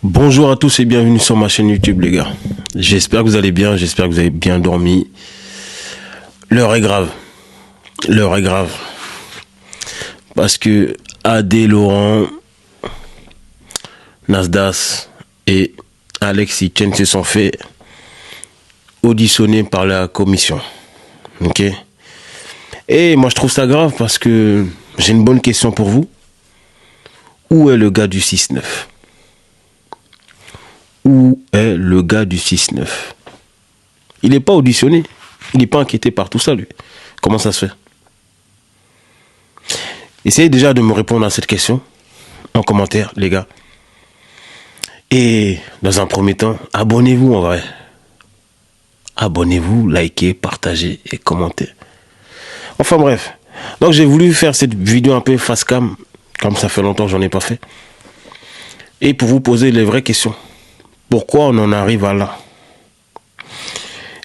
Bonjour à tous et bienvenue sur ma chaîne YouTube les gars. J'espère que vous allez bien, j'espère que vous avez bien dormi. L'heure est grave. L'heure est grave. Parce que Adé Laurent, Nasdas et Alexis Chen se sont fait auditionner par la commission. Ok. Et moi je trouve ça grave parce que j'ai une bonne question pour vous. Où est le gars du 6-9 ? Où est le gars du 6-9 ? Il n'est pas auditionné. Il n'est pas inquiété par tout ça, lui. Comment ça se fait ? Essayez déjà de me répondre à cette question en commentaire, les gars. Et dans un premier temps, abonnez-vous en vrai. Abonnez-vous, likez, partagez et commentez. Enfin bref. Donc j'ai voulu faire cette vidéo un peu face cam, comme ça fait longtemps que j'en ai pas fait. Et pour vous poser les vraies questions. Pourquoi on en arrive à là ?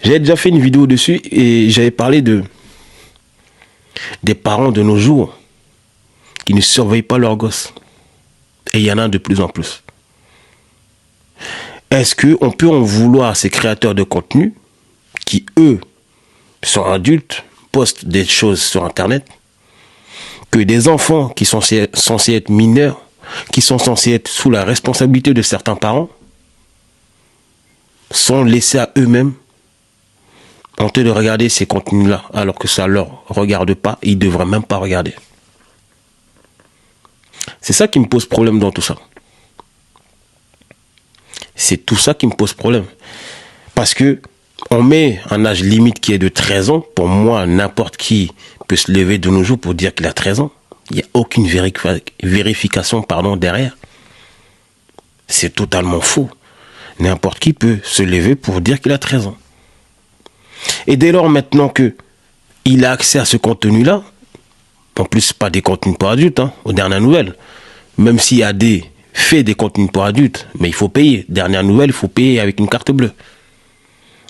J'ai déjà fait une vidéo dessus et j'avais parlé des parents de nos jours qui ne surveillent pas leurs gosses. Et il y en a de plus en plus. Est-ce qu'on peut en vouloir à ces créateurs de contenu qui, eux, sont adultes, postent des choses sur Internet, que des enfants qui sont censés être mineurs, qui sont censés être sous la responsabilité de certains parents, sont laissés à eux-mêmes, tenter de regarder ces contenus-là, alors que ça ne leur regarde pas, ils ne devraient même pas regarder. C'est ça qui me pose problème dans tout ça. C'est tout ça qui me pose problème. Parce que on met un âge limite qui est de 13 ans. Pour moi, n'importe qui peut se lever de nos jours pour dire qu'il a 13 ans. Il n'y a aucune vérification derrière. C'est totalement faux. N'importe qui peut se lever pour dire qu'il a 13 ans. Et dès lors, maintenant qu'il a accès à ce contenu-là, en plus, pas des contenus pour adultes, aux dernières nouvelles. Même si AD fait des contenus pour adultes, mais il faut payer. Dernière nouvelle, il faut payer avec une carte bleue.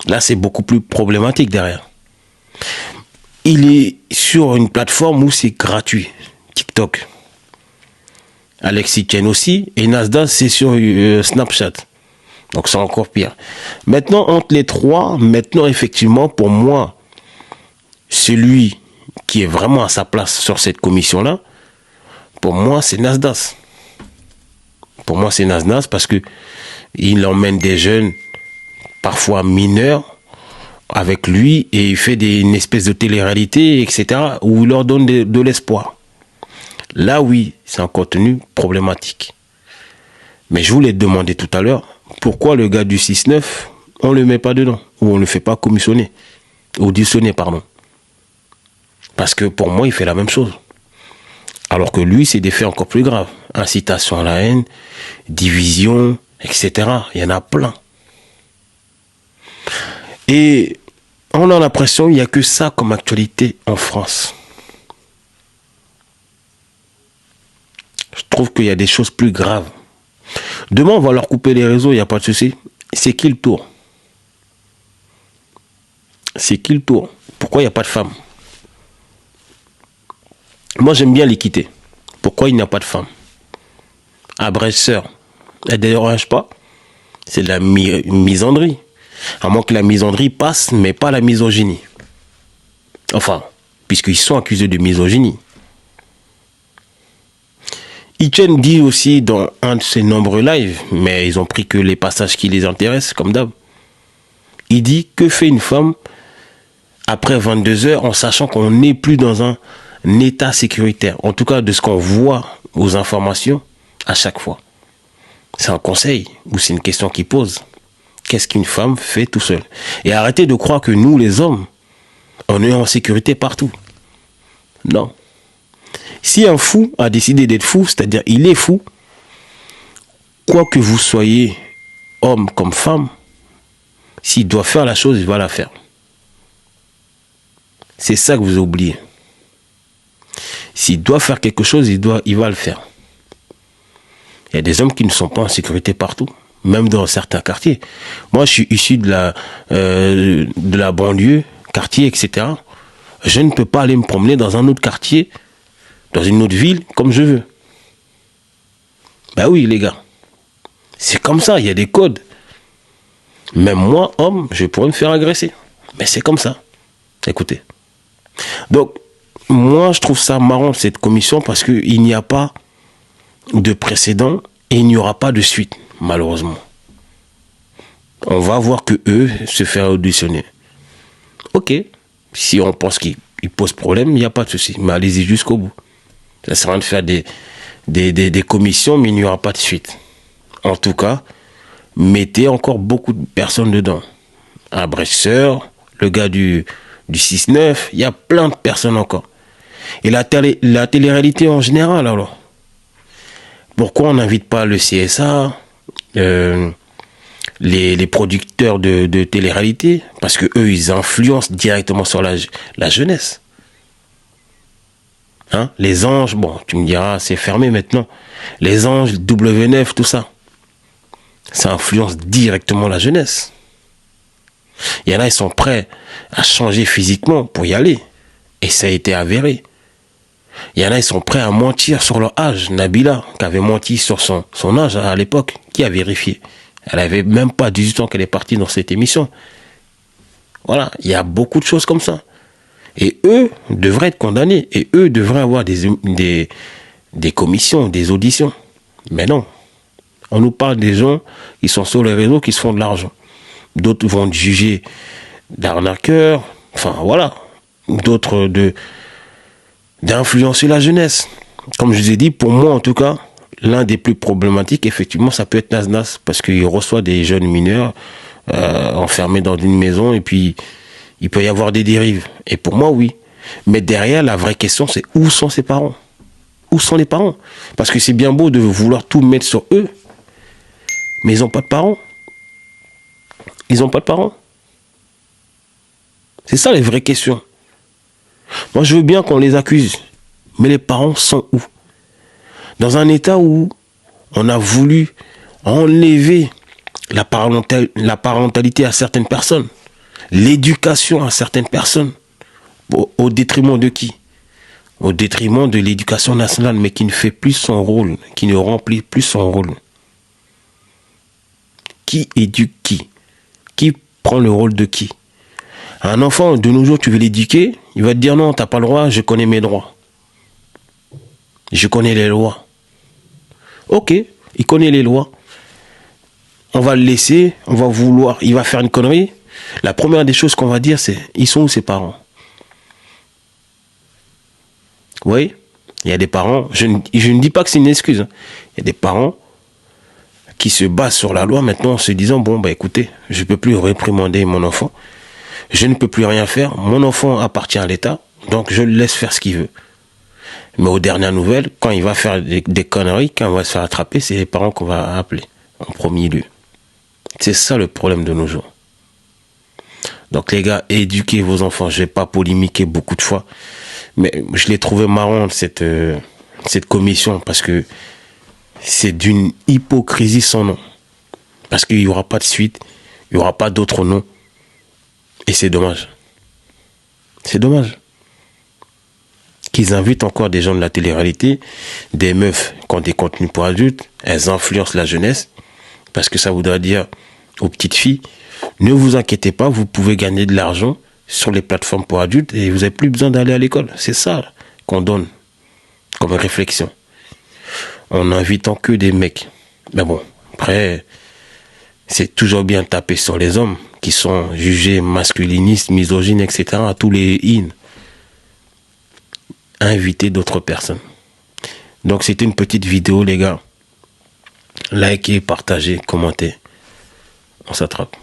Là, c'est beaucoup plus problématique derrière. Il est sur une plateforme où c'est gratuit. TikTok. Alexis Chen aussi. Et Nasdaq, c'est sur Snapchat. Donc, c'est encore pire. Maintenant, entre les trois, effectivement, pour moi, celui qui est vraiment à sa place sur cette commission-là, pour moi, c'est Nasdaq. Pour moi, c'est Nasdaq parce que il emmène des jeunes, parfois mineurs, avec lui et il fait une espèce de télé-réalité, etc., où il leur donne de l'espoir. Là, oui, c'est un contenu problématique. Mais je voulais te demander tout à l'heure, pourquoi le gars du 6-9, on ne le met pas dedans, ou on ne le fait pas commissionner, auditionner, pardon. Parce que pour moi, il fait la même chose. Alors que lui, c'est des faits encore plus graves. Incitation à la haine, division, etc. Il y en a plein. Et on a l'impression qu'il n'y a que ça comme actualité en France. Je trouve qu'il y a des choses plus graves. Demain, on va leur couper les réseaux, il n'y a pas de souci. C'est qui le tour ? C'est qui le tour ? Pourquoi il n'y a pas de femmes ? Moi, j'aime bien l'équité. Pourquoi il n'y a pas de femmes ? Agresseur, elle ne dérange pas. C'est de la misandrie. À moins que la misandrie passe, mais pas la misogynie. Enfin, puisqu'ils sont accusés de misogynie. Etienne dit aussi dans un de ses nombreux lives, mais ils ont pris que les passages qui les intéressent, comme d'hab. Il dit, que fait une femme après 22 heures en sachant qu'on n'est plus dans un état sécuritaire, en tout cas de ce qu'on voit aux informations à chaque fois. C'est un conseil ou c'est une question qu'il pose. Qu'est-ce qu'une femme fait tout seul ? Et arrêtez de croire que nous, les hommes, on est en sécurité partout. Non. Si un fou a décidé d'être fou, c'est-à-dire il est fou, quoi que vous soyez, homme comme femme, s'il doit faire la chose, il va la faire. C'est ça que vous oubliez. S'il doit faire quelque chose, il va le faire. Il y a des hommes qui ne sont pas en sécurité partout, même dans certains quartiers. Moi, je suis issu de la banlieue, quartier, etc. Je ne peux pas aller me promener dans un autre quartier, dans une autre ville, comme je veux. Ben oui, les gars. C'est comme ça, il y a des codes. Même moi, homme, je pourrais me faire agresser. Mais c'est comme ça. Écoutez. Donc, moi, je trouve ça marrant, cette commission, parce qu'il n'y a pas de précédent et il n'y aura pas de suite, malheureusement. On va voir que eux se faire auditionner. Ok, si on pense qu'il pose problème, il n'y a pas de souci. Mais allez-y jusqu'au bout. Ça sert à rien de faire des commissions, mais il n'y aura pas de suite. En tout cas, mettez encore beaucoup de personnes dedans. Un Bresseur, le gars du 6-9, il y a plein de personnes encore. Et la télé-réalité en général, alors. Pourquoi on n'invite pas le CSA, les producteurs de télé-réalité? Parce que eux, ils influencent directement sur la jeunesse. Hein? Les anges, bon, tu me diras, c'est fermé maintenant. Les anges, W9, tout ça. Ça influence directement la jeunesse. Il y en a, ils sont prêts à changer physiquement pour y aller. Et ça a été avéré. Il y en a, ils sont prêts à mentir sur leur âge. Nabila, qui avait menti sur son âge à l'époque, qui a vérifié. Elle avait même pas 18 ans qu'elle est partie dans cette émission. Voilà, il y a beaucoup de choses comme ça. Et eux devraient être condamnés. Et eux devraient avoir des commissions, des auditions. Mais non. On nous parle des gens qui sont sur les réseaux, qui se font de l'argent. D'autres vont juger d'arnaqueurs. Enfin, voilà. D'autres d'influencer la jeunesse. Comme je vous ai dit, pour moi en tout cas, l'un des plus problématiques, effectivement, ça peut être Nasnas, parce qu'il reçoit des jeunes mineurs enfermés dans une maison, et puis il peut y avoir des dérives. Et pour moi, oui. Mais derrière, la vraie question, c'est où sont ses parents? Où sont les parents? Parce que c'est bien beau de vouloir tout mettre sur eux, mais ils n'ont pas de parents. Ils n'ont pas de parents. C'est ça les vraies questions. Moi, je veux bien qu'on les accuse, mais les parents sont où? Dans un état où on a voulu enlever la parentalité à certaines personnes, l'éducation à certaines personnes, au détriment de qui? Au détriment de l'éducation nationale, mais qui ne fait plus son rôle, qui ne remplit plus son rôle. Qui éduque qui? Qui prend le rôle de qui? Un enfant, de nos jours, tu veux l'éduquer, il va te dire non, t'as pas le droit, je connais mes droits. Je connais les lois. Ok, il connaît les lois. On va le laisser, on va vouloir, il va faire une connerie. La première des choses qu'on va dire, c'est, ils sont où ses parents? Oui, il y a des parents, je ne dis pas que c'est une excuse. Il y a des parents qui se basent sur la loi maintenant en se disant, bon, bah écoutez, je ne peux plus réprimander mon enfant. Je ne peux plus rien faire. Mon enfant appartient à l'État, donc je le laisse faire ce qu'il veut. Mais aux dernières nouvelles, quand il va faire des conneries, quand il va se faire attraper, c'est les parents qu'on va appeler en premier lieu. C'est ça le problème de nos jours. Donc les gars, éduquez vos enfants. Je vais pas polémiquer beaucoup de fois, mais je l'ai trouvé marrant cette commission, parce que c'est d'une hypocrisie sans nom. Parce qu'il n'y aura pas de suite, il n'y aura pas d'autres noms. Et c'est dommage. C'est dommage. Qu'ils invitent encore des gens de la télé-réalité, des meufs qui ont des contenus pour adultes, elles influencent la jeunesse, parce que ça voudrait dire aux petites filles, ne vous inquiétez pas, vous pouvez gagner de l'argent sur les plateformes pour adultes et vous n'avez plus besoin d'aller à l'école. C'est ça qu'on donne comme réflexion. En n'invitant que des mecs. Mais bon, après, c'est toujours bien taper sur les hommes qui sont jugés masculinistes, misogynes, etc. à tous les in. Inviter d'autres personnes. Donc c'était une petite vidéo, les gars. Likez, partagez, commentez. On s'attrape.